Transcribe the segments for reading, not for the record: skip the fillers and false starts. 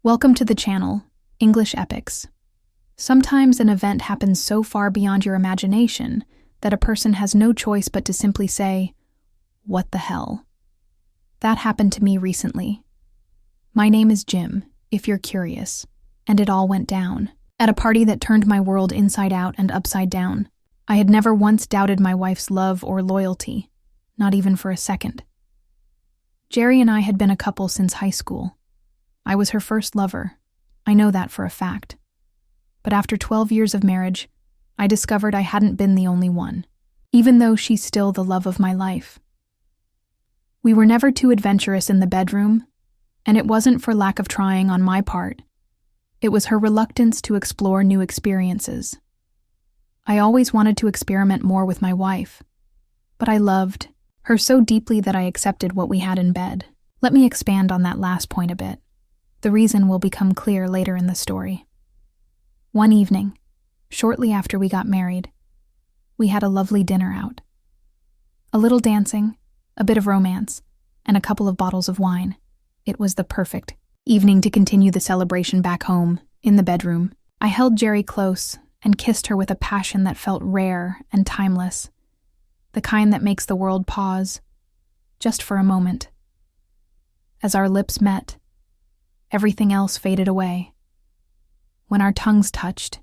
Welcome to the channel, English Epics. Sometimes an event happens so far beyond your imagination that a person has no choice but to simply say, "What the hell?" That happened to me recently. My name is Jim, if you're curious, and it all went down at a party that turned my world inside out and upside down. I had never once doubted my wife's love or loyalty, not even for a second. Jerry and I had been a couple since high school. I was her first lover. I know that for a fact. But after 12 years of marriage, I discovered I hadn't been the only one, even though she's still the love of my life. We were never too adventurous in the bedroom, and it wasn't for lack of trying on my part. It was her reluctance to explore new experiences. I always wanted to experiment more with my wife, but I loved her so deeply that I accepted what we had in bed. Let me expand on that last point a bit. The reason will become clear later in the story. One evening, shortly after we got married, we had a lovely dinner out. A little dancing, a bit of romance, and a couple of bottles of wine. It was the perfect evening to continue the celebration back home, in the bedroom. I held Jerry close and kissed her with a passion that felt rare and timeless, the kind that makes the world pause, just for a moment. As our lips met, everything else faded away. When our tongues touched,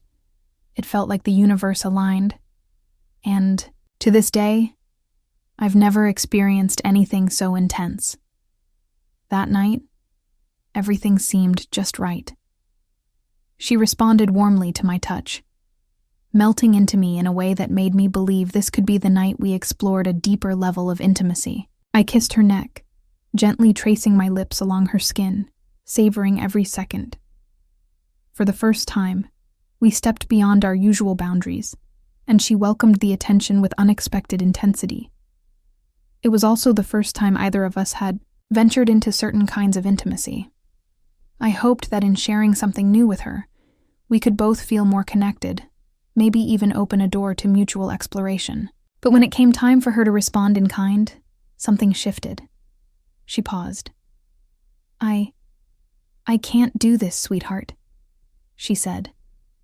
it felt like the universe aligned, and, to this day, I've never experienced anything so intense. That night, everything seemed just right. She responded warmly to my touch, melting into me in a way that made me believe this could be the night we explored a deeper level of intimacy. I kissed her neck, gently tracing my lips along her skin, savoring every second. For the first time, we stepped beyond our usual boundaries, and she welcomed the attention with unexpected intensity. It was also the first time either of us had ventured into certain kinds of intimacy. I hoped that in sharing something new with her, we could both feel more connected, maybe even open a door to mutual exploration. But when it came time for her to respond in kind, something shifted. She paused. I can't do this, sweetheart," she said,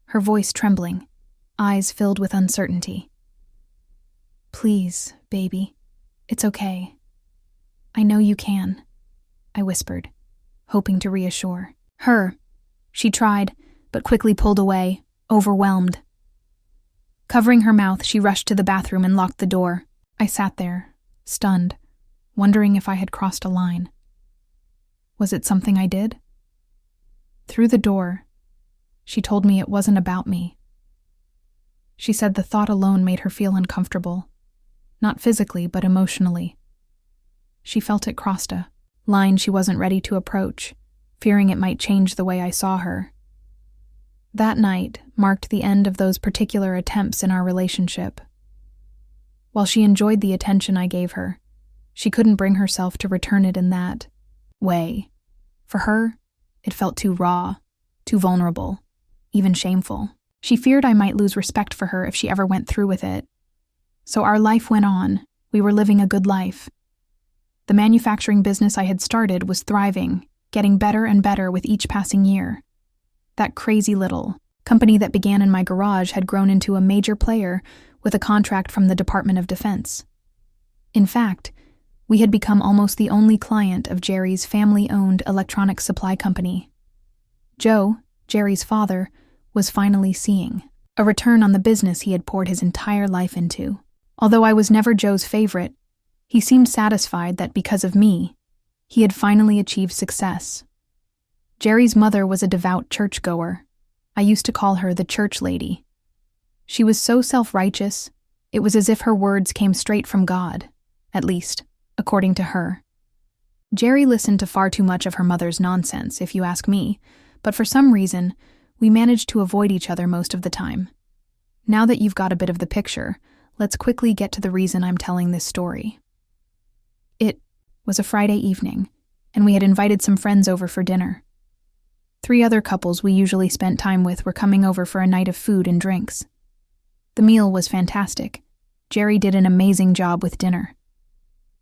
her voice trembling, eyes filled with uncertainty. "Please, baby, it's okay. I know you can," I whispered, hoping to reassure her. She tried, but quickly pulled away, overwhelmed. Covering her mouth, she rushed to the bathroom and locked the door. I sat there, stunned, wondering if I had crossed a line. Was it something I did? Through the door, she told me it wasn't about me. She said the thought alone made her feel uncomfortable, not physically but emotionally. She felt it crossed a line she wasn't ready to approach, fearing it might change the way I saw her. That night marked the end of those particular attempts in our relationship. While she enjoyed the attention I gave her, she couldn't bring herself to return it in that way. For her, it felt too raw, too vulnerable, even shameful. She feared I might lose respect for her if she ever went through with it. So our life went on. We were living a good life. The manufacturing business I had started was thriving, getting better and better with each passing year. That crazy little company that began in my garage had grown into a major player with a contract from the Department of Defense. In fact, we had become almost the only client of Jerry's family-owned electronics supply company. Joe, Jerry's father, was finally seeing a return on the business he had poured his entire life into. Although I was never Joe's favorite, he seemed satisfied that because of me, he had finally achieved success. Jerry's mother was a devout churchgoer. I used to call her the church lady. She was so self-righteous, it was as if her words came straight from God, at least, according to her. Jerry listened to far too much of her mother's nonsense, if you ask me, but for some reason, we managed to avoid each other most of the time. Now that you've got a bit of the picture, let's quickly get to the reason I'm telling this story. It was a Friday evening, and we had invited some friends over for dinner. 3 other couples we usually spent time with were coming over for a night of food and drinks. The meal was fantastic. Jerry did an amazing job with dinner.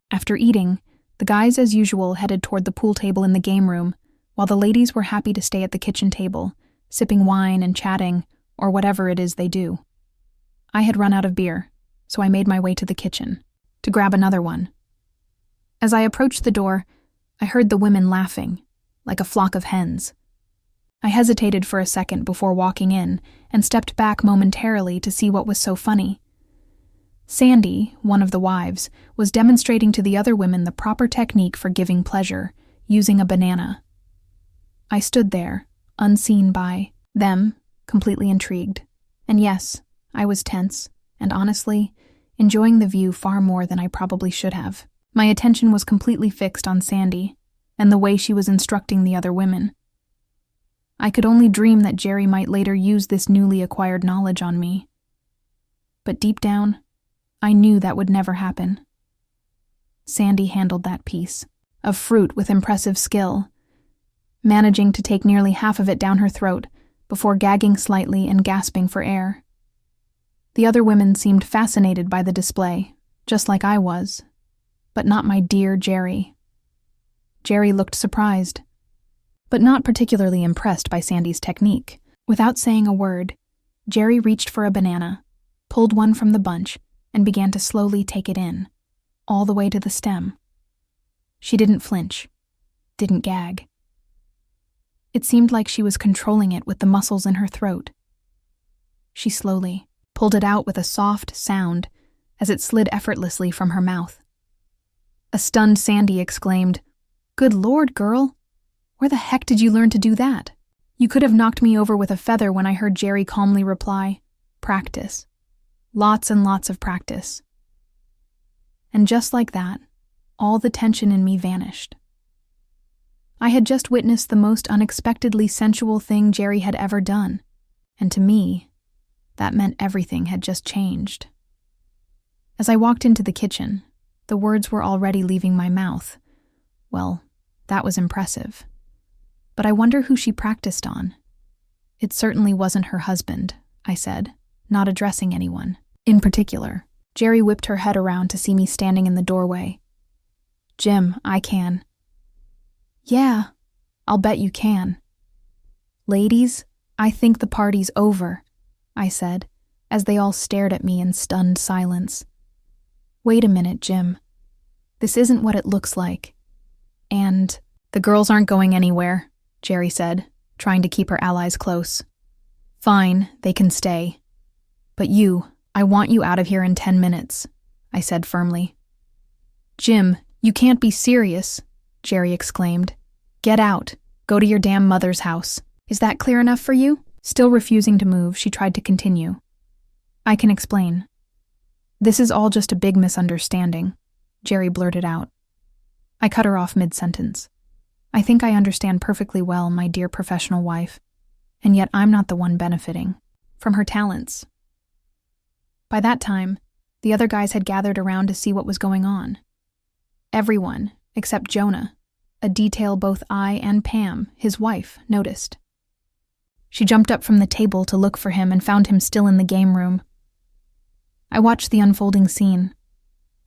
After eating, the guys, as usual, headed toward the pool table in the game room, while the ladies were happy to stay at the kitchen table, sipping wine and chatting, or whatever it is they do. I had run out of beer, so I made my way to the kitchen, to grab another one. As I approached the door, I heard the women laughing, like a flock of hens. I hesitated for a second before walking in and stepped back momentarily to see what was so funny. Sandy, one of the wives, was demonstrating to the other women the proper technique for giving pleasure, using a banana. I stood there, unseen by them, completely intrigued. And yes, I was tense, and honestly, enjoying the view far more than I probably should have. My attention was completely fixed on Sandy, and the way she was instructing the other women. I could only dream that Jerry might later use this newly acquired knowledge on me. But deep down, I knew that would never happen. Sandy handled that piece of fruit with impressive skill, managing to take nearly half of it down her throat before gagging slightly and gasping for air. The other women seemed fascinated by the display, just like I was, but not my dear Jerry. Jerry looked surprised, but not particularly impressed by Sandy's technique. Without saying a word, Jerry reached for a banana, pulled one from the bunch, and began to slowly take it in, all the way to the stem. She didn't flinch, didn't gag. It seemed like she was controlling it with the muscles in her throat. She slowly pulled it out with a soft sound as it slid effortlessly from her mouth. A stunned Sandy exclaimed, "Good Lord, girl! Where the heck did you learn to do that?" You could have knocked me over with a feather when I heard Jerry calmly reply, "Practice. Lots and lots of practice." And just like that, all the tension in me vanished. I had just witnessed the most unexpectedly sensual thing Jerry had ever done, and to me, that meant everything had just changed. As I walked into the kitchen, the words were already leaving my mouth. Well, that was impressive. But I wonder who she practiced on. It certainly wasn't her husband, I said, not addressing anyone. In particular, Jerry whipped her head around to see me standing in the doorway. "Jim, I can." "Yeah, I'll bet you can." "Ladies, I think the party's over," I said, as they all stared at me in stunned silence. "Wait a minute, Jim. This isn't what it looks like. And the girls aren't going anywhere," Jerry said, trying to keep her allies close. "Fine, they can stay. But you, I want you out of here in 10 minutes, I said firmly. "Jim, you can't be serious," Jerry exclaimed. "Get out. Go to your damn mother's house. Is that clear enough for you?" Still refusing to move, she tried to continue. "I can explain. This is all just a big misunderstanding," Jerry blurted out. I cut her off mid-sentence. "I think I understand perfectly well, my dear professional wife, and yet I'm not the one benefiting from her talents." By that time, the other guys had gathered around to see what was going on. Everyone, except Jonah, a detail both I and Pam, his wife, noticed. She jumped up from the table to look for him and found him still in the game room. I watched the unfolding scene,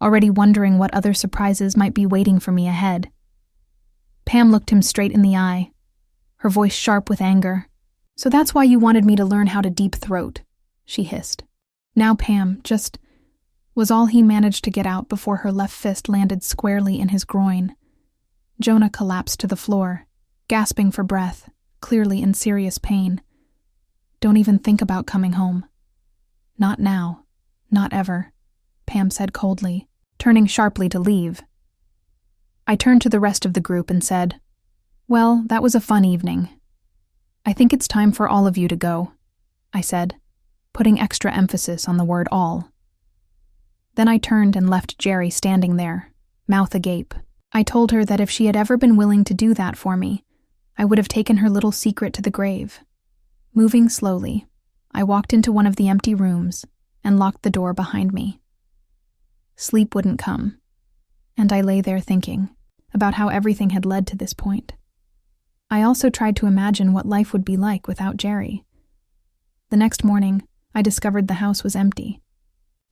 already wondering what other surprises might be waiting for me ahead. Pam looked him straight in the eye, her voice sharp with anger. "So that's why you wanted me to learn how to deep throat," she hissed. "Now, Pam, just..." was all he managed to get out before her left fist landed squarely in his groin. Jonah collapsed to the floor, gasping for breath, clearly in serious pain. "Don't even think about coming home." "Not now. Not ever," Pam said coldly, turning sharply to leave. I turned to the rest of the group and said, "Well, that was a fun evening. I think it's time for all of you to go," I said, putting extra emphasis on the word all. Then I turned and left Jerry standing there, mouth agape. I told her that if she had ever been willing to do that for me, I would have taken her little secret to the grave. Moving slowly, I walked into one of the empty rooms and locked the door behind me. Sleep wouldn't come, and I lay there thinking about how everything had led to this point. I also tried to imagine what life would be like without Jerry. The next morning, I discovered the house was empty.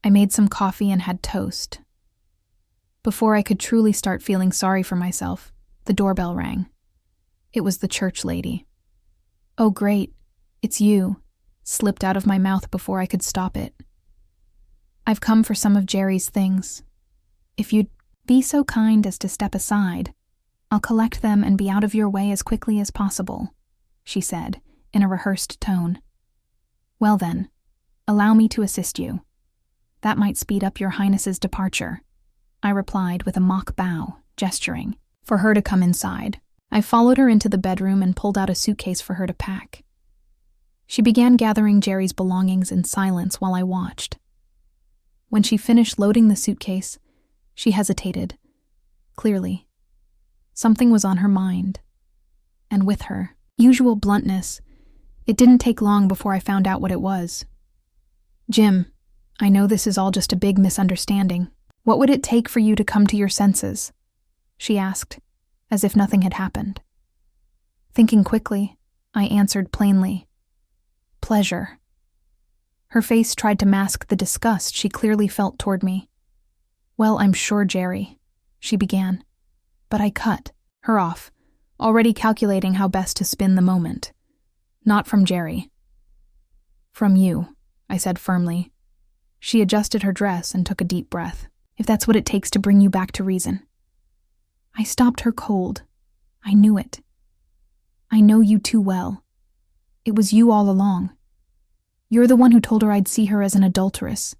I made some coffee and had toast. Before I could truly start feeling sorry for myself, the doorbell rang. It was the church lady. "Oh, great. It's you," slipped out of my mouth before I could stop it. "I've come for some of Jerry's things. If you'd be so kind as to step aside, I'll collect them and be out of your way as quickly as possible," she said, in a rehearsed tone. "Well then, allow me to assist you. That might speed up your Highness's departure," I replied with a mock bow, gesturing for her to come inside. I followed her into the bedroom and pulled out a suitcase for her to pack. She began gathering Jerry's belongings in silence while I watched. When she finished loading the suitcase, she hesitated. Clearly, something was on her mind. And with her usual bluntness, it didn't take long before I found out what it was. "Jim, I know this is all just a big misunderstanding. What would it take for you to come to your senses?" she asked, as if nothing had happened. Thinking quickly, I answered plainly, "Pleasure." Her face tried to mask the disgust she clearly felt toward me. "Well, I'm sure, Jerry," she began, but I cut her off, already calculating how best to spin the moment. "Not from Jerry." "From you," I said firmly. She adjusted her dress and took a deep breath. "If that's what it takes to bring you back to reason." I stopped her cold. I knew it. "I know you too well. It was you all along. You're the one who told her I'd see her as an adulteress.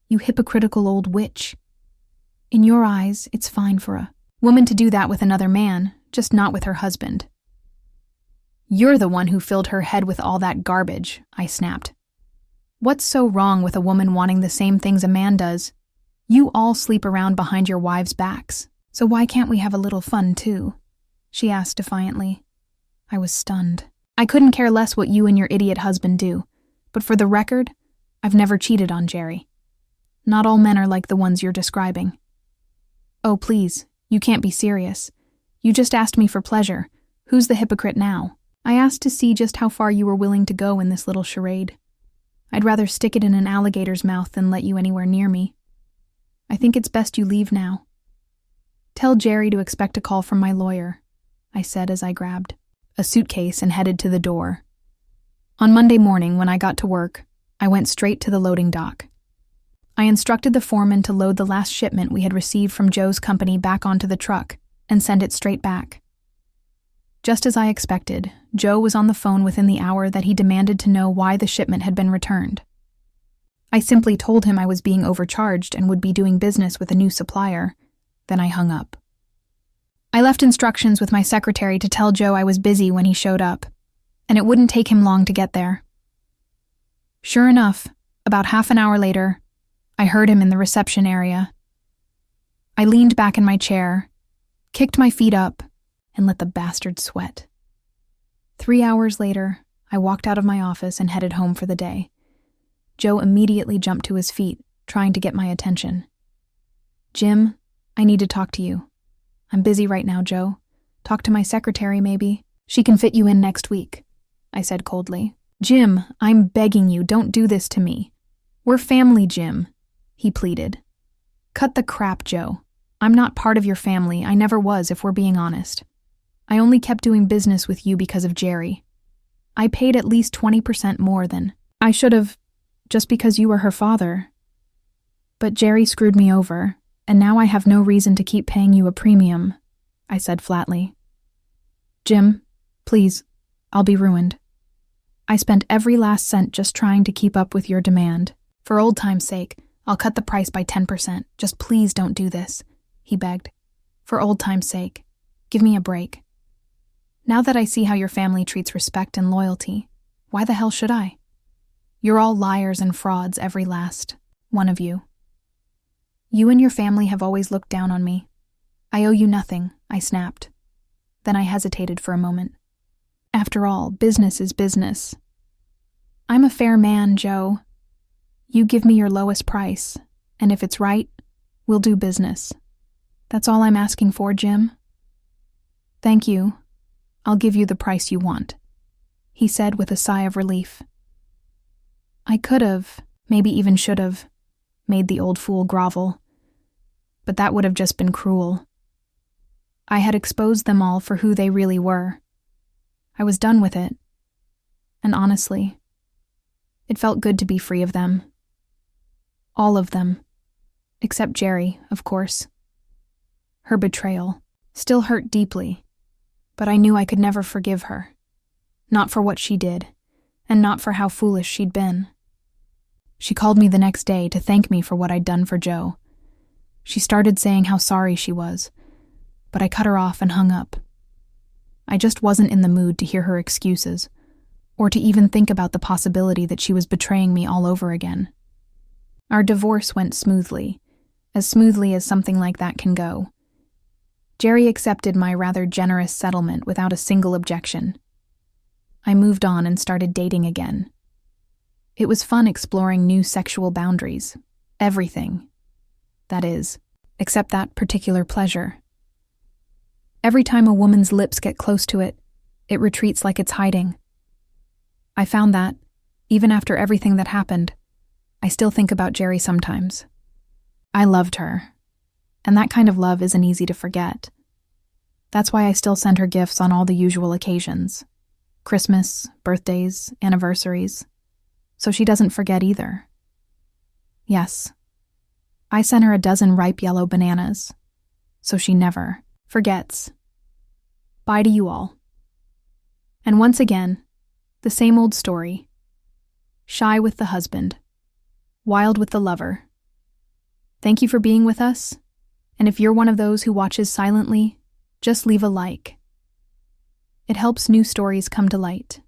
You hypocritical old witch. In your eyes, it's fine for a woman to do that with another man, just not with her husband." "You're the one who filled her head with all that garbage," I snapped. "What's so wrong with a woman wanting the same things a man does? You all sleep around behind your wives' backs, so why can't we have a little fun too?" she asked defiantly. I was stunned. "I couldn't care less what you and your idiot husband do, but for the record, I've never cheated on Jerry. Not all men are like the ones you're describing." "Oh, please, you can't be serious. You just asked me for pleasure. Who's the hypocrite now?" I asked to see just how far you were willing to go in this little charade. "I'd rather stick it in an alligator's mouth than let you anywhere near me. I think it's best you leave now." "Tell Jerry to expect a call from my lawyer," I said as I grabbed a suitcase and headed to the door. On Monday morning, when I got to work, I went straight to the loading dock. I instructed the foreman to load the last shipment we had received from Joe's company back onto the truck and send it straight back. Just as I expected, Joe was on the phone within the hour that he demanded to know why the shipment had been returned. I simply told him I was being overcharged and would be doing business with a new supplier. Then I hung up. I left instructions with my secretary to tell Joe I was busy when he showed up, and it wouldn't take him long to get there. Sure enough, about half an hour later, I heard him in the reception area. I leaned back in my chair, kicked my feet up, and let the bastard sweat. 3 hours later, I walked out of my office and headed home for the day. Joe immediately jumped to his feet, trying to get my attention. "Jim, I need to talk to you." "I'm busy right now, Joe. Talk to my secretary, maybe. She can fit you in next week," I said coldly. "Jim, I'm begging you, don't do this to me. We're family, Jim," he pleaded. "Cut the crap, Joe. I'm not part of your family. I never was, if we're being honest. I only kept doing business with you because of Jerry. I paid at least 20% more than I should have, just because you were her father. But Jerry screwed me over, and now I have no reason to keep paying you a premium," I said flatly. "Jim, please, I'll be ruined. I spent every last cent just trying to keep up with your demand. For old time's sake, I'll cut the price by 10%. Just please don't do this," he begged. "For old time's sake, give me a break. Now that I see how your family treats respect and loyalty, why the hell should I? You're all liars and frauds, every last one of you. You and your family have always looked down on me. I owe you nothing," I snapped. Then I hesitated for a moment. After all, business is business. "I'm a fair man, Joe. You give me your lowest price, and if it's right, we'll do business. That's all I'm asking for, Jim." "Thank you. I'll give you the price you want," he said with a sigh of relief. I could have, maybe even should have, made the old fool grovel. But that would have just been cruel. I had exposed them all for who they really were, I was done with it. And honestly, it felt good to be free of them. All of them. Except Jerry, of course. Her betrayal still hurt deeply, but I knew I could never forgive her. Not for what she did, and not for how foolish she'd been. She called me the next day to thank me for what I'd done for Joe. She started saying how sorry she was, but I cut her off and hung up. I just wasn't in the mood to hear her excuses, or to even think about the possibility that she was betraying me all over again. Our divorce went smoothly as something like that can go. Jerry accepted my rather generous settlement without a single objection. I moved on and started dating again. It was fun exploring new sexual boundaries. Everything. That is, except that particular pleasure. Every time a woman's lips get close to it, it retreats like it's hiding. I found that, even after everything that happened, I still think about Jerry sometimes. I loved her, and that kind of love isn't easy to forget. That's why I still send her gifts on all the usual occasions. Christmas, birthdays, anniversaries. So she doesn't forget either. Yes, I sent her a dozen ripe yellow bananas, so she never forgets. Bye to you all. And once again, the same old story. Shy with the husband. Wild with the lover. Thank you for being with us, and if you're one of those who watches silently, just leave a like. It helps new stories come to light.